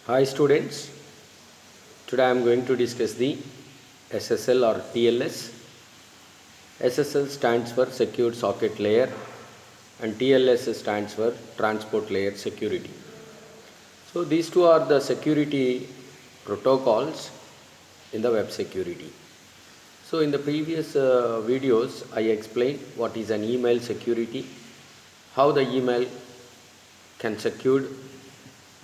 Hi students, today I am going to discuss the SSL or TLS. SSL stands for Secure Socket Layer and TLS stands for Transport Layer Security. So these two are the security protocols in the web security. So in the previous videos I explained what is an email security, how the email can secured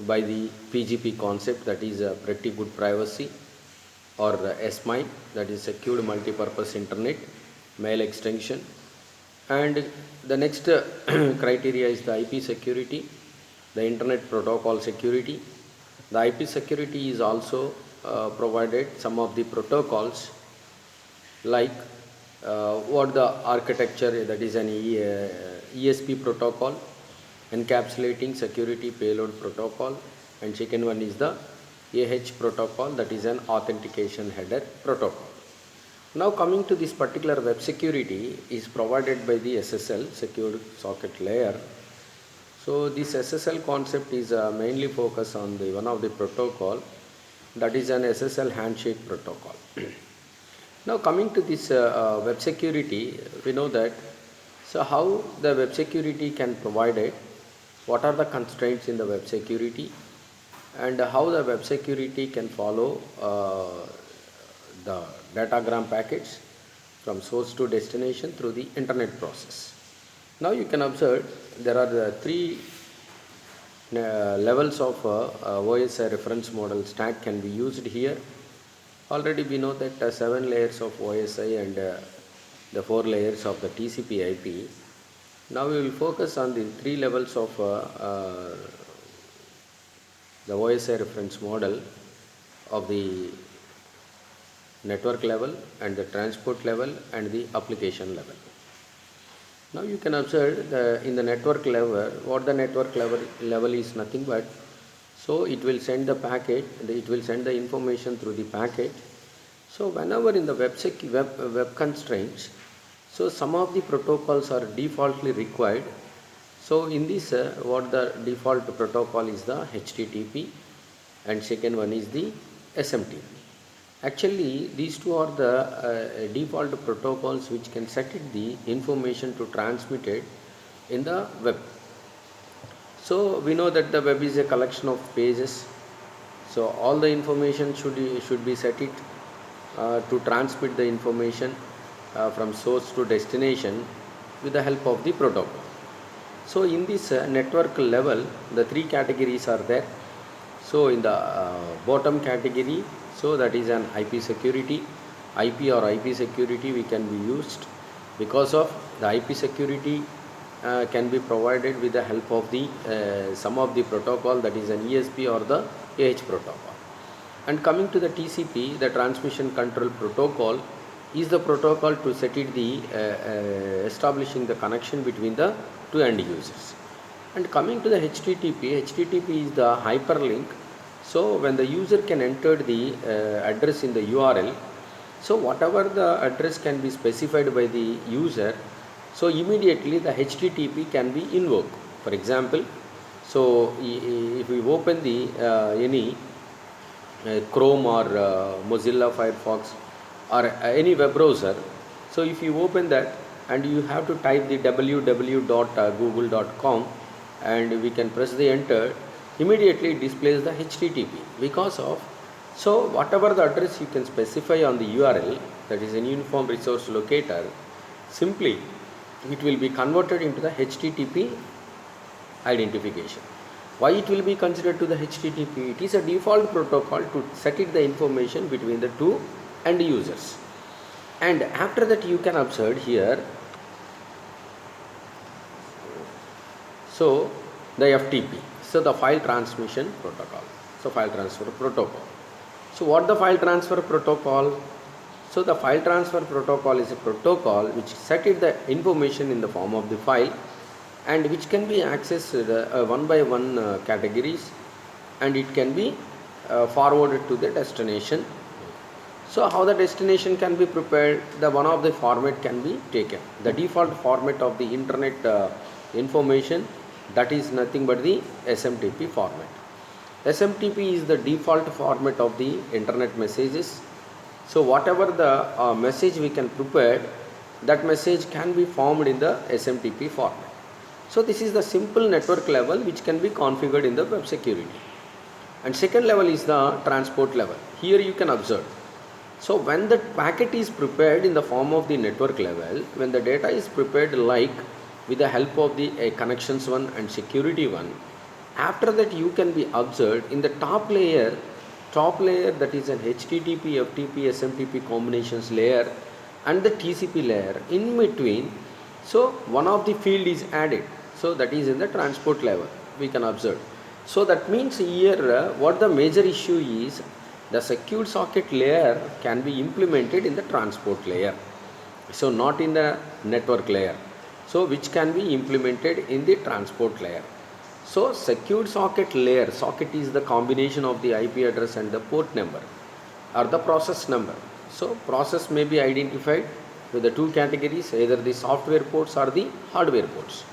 by the PGP concept, that is a pretty good privacy, or SMIME, that is secured multipurpose internet mail extension. And the next criteria is the IP security, the internet protocol security. The IP security is also provided some of the protocols like what the architecture, that is an ESP protocol, encapsulating security payload protocol, and second one is the AH protocol, that is an authentication header protocol. Now coming to this particular web security is provided by the SSL, Secured Socket Layer. So this SSL concept is mainly focused on the one of the protocol, that is an SSL handshake protocol. Now coming to this web security, we know that so how the web security can provide it, what are the constraints in the web security, and how the web security can follow the datagram packets from source to destination through the internet process. Now you can observe there are three levels of OSI reference model stack can be used here. Already we know that 7 layers of OSI and the 4 layers of the TCP IP. Now we will focus on the 3 levels of the OSI reference model of the network level and the transport level and the application level. Now you can observe in the network level, what the network level is nothing but, so it will send the packet, it will send the information through the packet. So whenever in the web constraints, so some of the protocols are defaultly required. So in this what the default protocol is the HTTP and second one is the SMTP. Actually these two are the default protocols which can set the information to transmit it in the web. So we know that the web is a collection of pages, so all the information should be set it to transmit the information from source to destination with the help of the protocol. So in this network level, the 3 categories are there. So in the bottom category, so that is an IP security. IP or IP security we can be used because of the IP security can be provided with the help of the some of the protocol, that is an ESP or the AH protocol. And coming to the TCP, the transmission control protocol is the protocol to set it the establishing the connection between the two end users. And coming to the HTTP, HTTP is the hyperlink. So when the user can enter the address in the URL, so whatever the address can be specified by the user, so immediately the HTTP can be invoked. For example, so if we open the any Chrome or Mozilla Firefox or any web browser, so if you open that and you have to type the www.google.com and we can press the enter, immediately it displays the HTTP because of, so whatever the address you can specify on the URL, that is an uniform resource locator, simply it will be converted into the HTTP identification. Why it will be considered to the HTTP? It is a default protocol to set it the information between the two end users. And after that you can observe here, so the FTP, so the file transmission protocol, so file transfer protocol. So what the file transfer protocol? So the file transfer protocol is a protocol which set it the information in the form of the file and which can be accessed one by one categories, and it can be forwarded to the destination. So how the destination can be prepared, the one of the format can be taken. The default format of the internet information, that is nothing but the SMTP format. SMTP is the default format of the internet messages. So whatever the message we can prepare, that message can be formed in the SMTP format. So this is the simple network level which can be configured in the web security. And second level is the transport level. Here you can observe. So when the packet is prepared in the form of the network level, when the data is prepared like with the help of the connections one and security one, after that you can be observed in the top layer that is an HTTP, FTP, SMTP combinations layer and the TCP layer in between. So one of the field is added. So that is in the transport level we can observe. So that means here what the major issue is, the secure socket layer can be implemented in the transport layer. So not in the network layer. So which can be implemented in the transport layer. So secured socket layer, socket is the combination of the IP address and the port number or the process number. So process may be identified with the two categories, either the software ports or the hardware ports.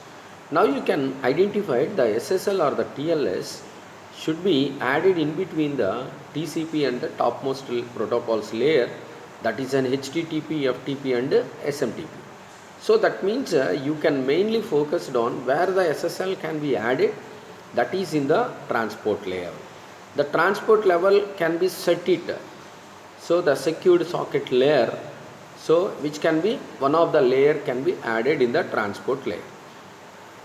Now you can identify the SSL or the TLS should be added in between the TCP and the topmost protocols layer, that is an HTTP, FTP and SMTP. So that means you can mainly focus on where the SSL can be added, that is in the transport layer. The transport level can be set it. So the secured socket layer, so which can be one of the layer can be added in the transport layer.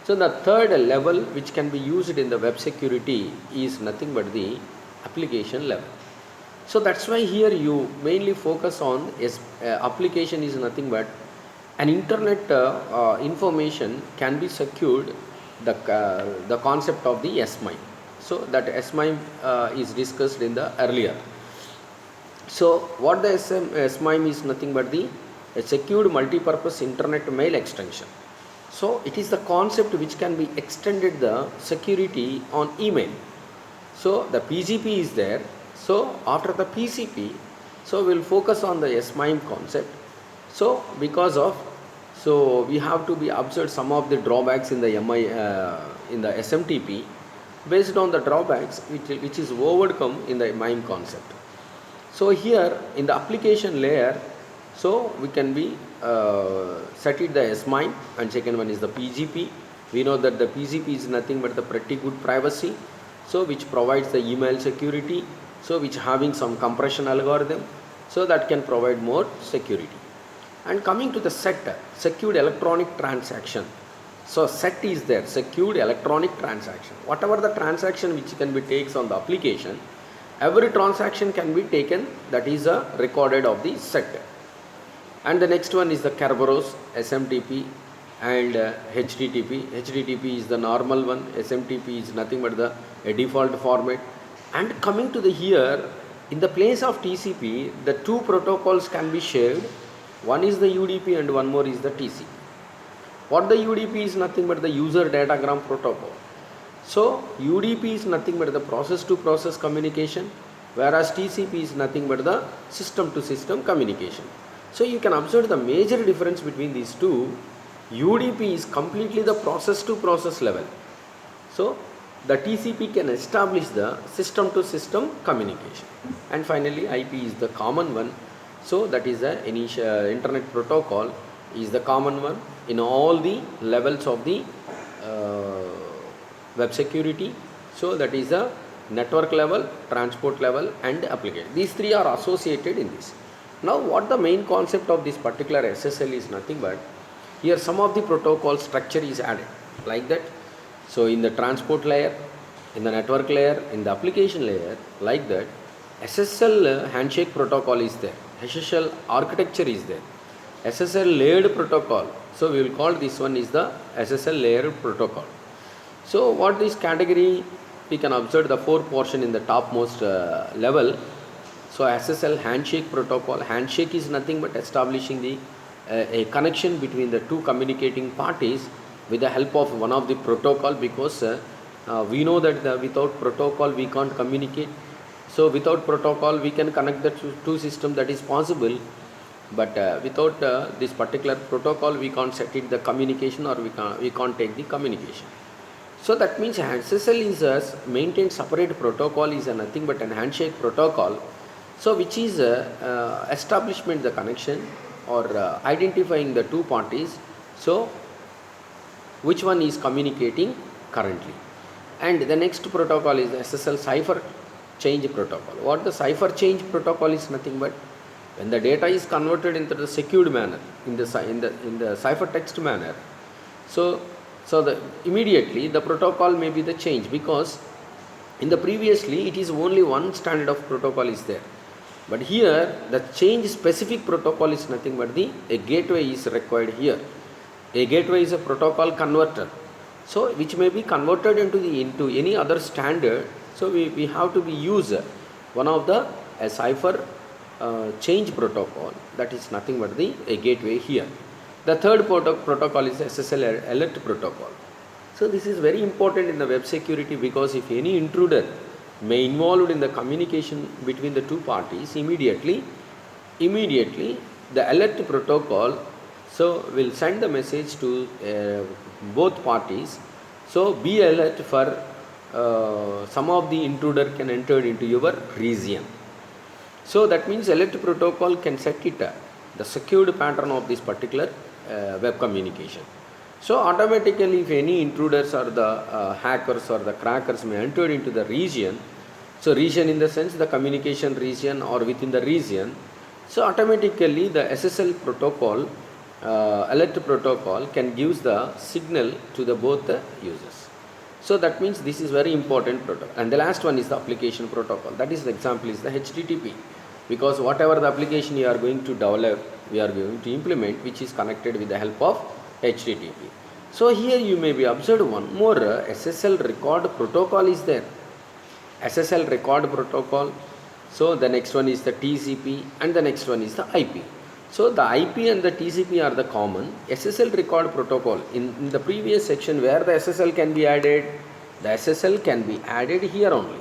So the third level which can be used in the web security is nothing but the application level. So that's why here you mainly focus on application is nothing but an internet information can be secured, the concept of the SMIME. So that SMIME is discussed in the earlier. So what the SMIME is nothing but the secured multipurpose internet mail extension. So it is the concept which can be extended the security on email. So the PGP is there. So after the PCP, so we'll focus on the SMIME concept. So because of, so we have to be observed some of the drawbacks in the in the SMTP based on the drawbacks which is overcome in the MIME concept. So here in the application layer, so we can be set it the SMIME, and second one is the PGP. We know that the PGP is nothing but the pretty good privacy, so which provides the email security, so which having some compression algorithm, so that can provide more security. And coming to the SET, secured electronic transaction. So SET is there, secured electronic transaction. Whatever the transaction which can be takes on the application, every transaction can be taken, that is a recorded of the SET. And the next one is the Kerberos, SMTP and HTTP. HTTP is the normal one, SMTP is nothing but the default format. And coming to the here, in the place of TCP, the two protocols can be shared. One is the UDP and one more is the TCP. What the UDP is nothing but the user datagram protocol. So UDP is nothing but the process to process communication, whereas TCP is nothing but the system to system communication. So you can observe the major difference between these two. UDP is completely the process to process level. So the TCP can establish the system to system communication. And finally IP is the common one. So that is the initial internet protocol is the common one in all the levels of the web security. So that is the network level, transport level and application. These three are associated in this. Now what the main concept of this particular SSL is nothing but here some of the protocol structure is added like that. So in the transport layer, in the network layer, in the application layer, like that, SSL handshake protocol is there, SSL architecture is there, SSL layered protocol. So we will call this one is the SSL layered protocol. So what this category, we can observe the four portion in the topmost level. So SSL handshake protocol, handshake is nothing but establishing the a connection between the two communicating parties with the help of one of the protocol, because we know that without protocol we can't communicate. So without protocol we can connect the two systems, that is possible, but without this particular protocol we can't set it the communication, or we can't take the communication. So that means SSL is a maintained separate protocol, is a nothing but an handshake protocol. So which is establishment the connection or identifying the two parties. So which one is communicating currently. And the next protocol is the SSL cipher change protocol. What the cipher change protocol is nothing but when the data is converted into the secured manner in the ciphertext manner. So the immediately the protocol may be the change, because in the previously it is only one standard of protocol is there, but here the change specific protocol is nothing but a gateway is required here. A gateway is a protocol converter, so which may be converted into any other standard. So we have to be use one of the cipher change protocol, that is nothing but a gateway here. The third protocol is SSL alert protocol. So this is very important in the web security, because if any intruder may involved in the communication between the two parties, immediately the alert protocol so will send the message to both parties. So be alert for some of the intruder can enter into your region. So that means alert protocol can set it the secured pattern of this particular web communication. So automatically if any intruders or the hackers or the crackers may enter into the region, so region in the sense the communication region or within the region, so automatically the SSL protocol alert protocol can give the signal to the both the users. So that means this is very important protocol. And the last one is the application protocol. That is the example is the HTTP, because whatever the application you are going to develop, we are going to implement, which is connected with the help of HTTP. So here you may be observed one more SSL record protocol is there. SSL record protocol. So the next one is the TCP and the next one is the IP. So the IP and the TCP are the common. SSL record protocol in the previous section where the SSL can be added, the SSL can be added here only.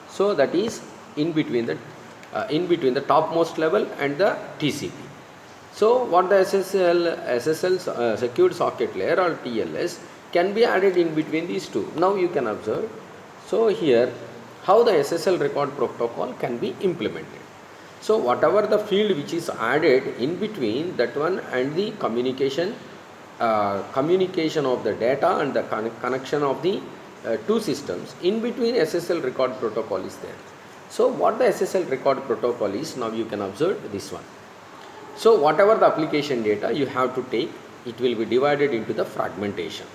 So that is in between the topmost level and the TCP. So what the SSL secured socket layer or TLS can be added in between these two. Now you can observe. So here how the SSL record protocol can be implemented. So whatever the field which is added in between that one and the communication of the data and the connection of the two systems, in between SSL record protocol is there. So what the SSL record protocol is, now you can observe this one. So whatever the application data you have to take, it will be divided into the fragmentation.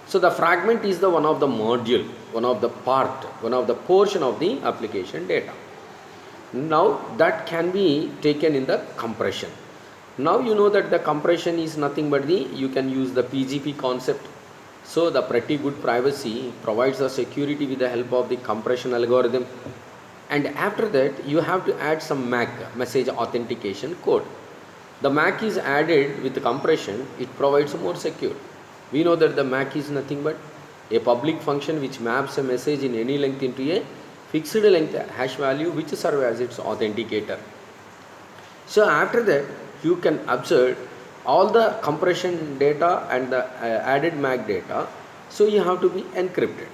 So the fragment is the one of the module, one of the part, one of the portion of the application data. Now that can be taken in the compression. Now you know that the compression is nothing but you can use the PGP concept. So the pretty good privacy provides the security with the help of the compression algorithm. And after that you have to add some MAC, message authentication code. The MAC is added with the compression, it provides more secure. We know that the MAC is nothing but a public function which maps a message in any length into a fixed length hash value which serves as its authenticator. So after that you can observe all the compression data and the added MAC data. So you have to be encrypted.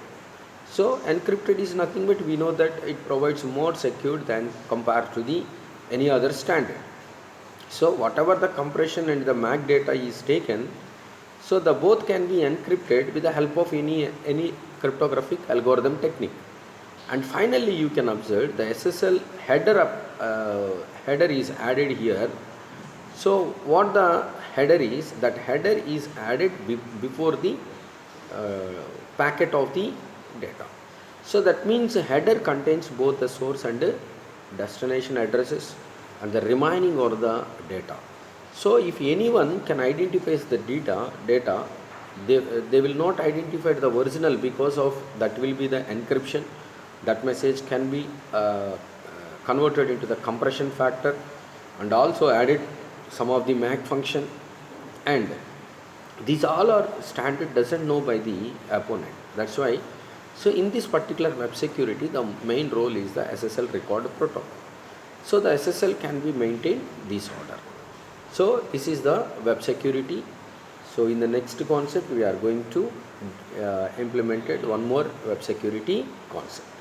So encrypted is nothing but we know that it provides more secure than compared to any other standard. So whatever the compression and the MAC data is taken, so the both can be encrypted with the help of any cryptographic algorithm technique. And finally you can observe the SSL header is added here. So what the header is, that header is added before the packet of the data. So that means a header contains both the source and destination addresses and the remaining or the data. So if anyone can identify the data, they will not identify the original, because of that will be the encryption. That message can be converted into the compression factor and also added some of the MAC function, and these all are standard doesn't know by the opponent. That's why, so in this particular web security the main role is the SSL record protocol. So the SSL can be maintained this order. So this is the web security. So in the next concept we are going to implement one more web security concept.